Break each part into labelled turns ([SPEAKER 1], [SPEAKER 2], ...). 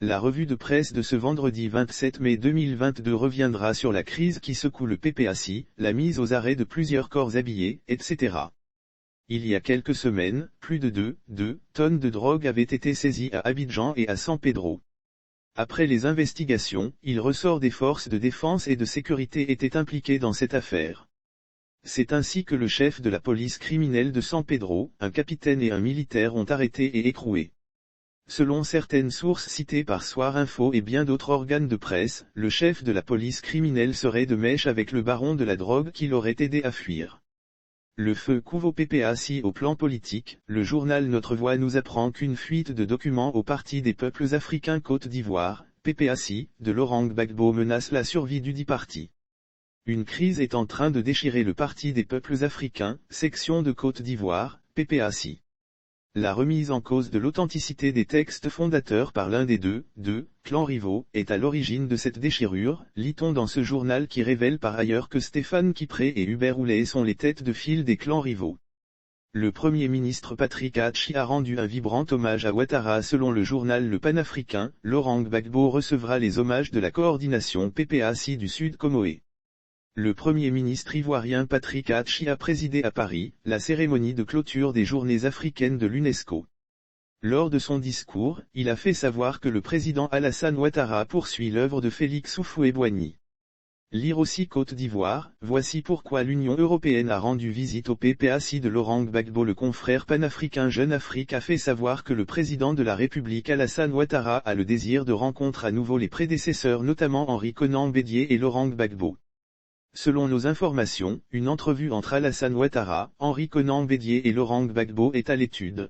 [SPEAKER 1] La revue de presse de ce vendredi 27 mai 2022 reviendra sur la crise qui secoue le PPACI, la mise aux arrêts de plusieurs corps habillés, etc. Il y a quelques semaines, plus de 2 tonnes de drogue avaient été saisies à Abidjan et à San Pedro. Après les investigations, il ressort des forces de défense et de sécurité étaient impliquées dans cette affaire. C'est ainsi que le chef de la police criminelle de San Pedro, un capitaine et un militaire ont arrêté et écroué. Selon certaines sources citées par Soir Info et bien d'autres organes de presse, le chef de la police criminelle serait de mèche avec le baron de la drogue qui l'aurait aidé à fuir. Le feu couve au PPACI au plan politique. Le journal Notre Voix nous apprend qu'une fuite de documents au Parti des peuples africains Côte d'Ivoire, PPACI, de Laurent Gbagbo menace la survie du dit parti. Une crise est en train de déchirer le Parti des peuples africains, section de Côte d'Ivoire, PPACI. La remise en cause de l'authenticité des textes fondateurs par l'un des deux clans rivaux, est à l'origine de cette déchirure, lit-on dans ce journal qui révèle par ailleurs que Stéphane Kipré et Hubert Oulé sont les têtes de file des clans rivaux. Le Premier ministre Patrick Hatchi a rendu un vibrant hommage à Ouattara. Selon le journal Le Panafricain, Laurent Gbagbo recevra les hommages de la coordination PPACI du Sud Comoé. Le Premier ministre ivoirien Patrick Hatchi a présidé à Paris, la cérémonie de clôture des Journées africaines de l'UNESCO. Lors de son discours, il a fait savoir que le président Alassane Ouattara poursuit l'œuvre de Félix Houphouët-Boigny. Lire aussi Côte d'Ivoire, voici pourquoi l'Union européenne a rendu visite au PPACI de Laurent Gbagbo. Le confrère panafricain Jeune Afrique a fait savoir que le président de la République Alassane Ouattara a le désir de rencontrer à nouveau les prédécesseurs, notamment Henri Konan Bédié et Laurent Gbagbo. Selon nos informations, une entrevue entre Alassane Ouattara, Henri Konan Bédié et Laurent Gbagbo est à l'étude.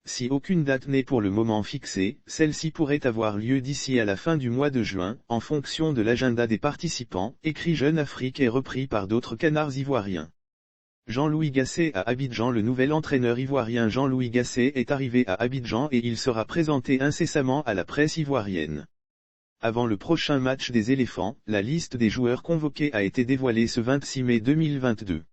[SPEAKER 1] Si aucune date n'est pour le moment fixée, celle-ci pourrait avoir lieu d'ici à la fin du mois de juin, en fonction de l'agenda des participants, écrit Jeune Afrique et repris par d'autres canards ivoiriens. Jean-Louis Gasset à Abidjan. Le nouvel entraîneur ivoirien Jean-Louis Gasset est arrivé à Abidjan et il sera présenté incessamment à la presse ivoirienne. Avant le prochain match des éléphants, la liste des joueurs convoqués a été dévoilée ce 26 mai 2022.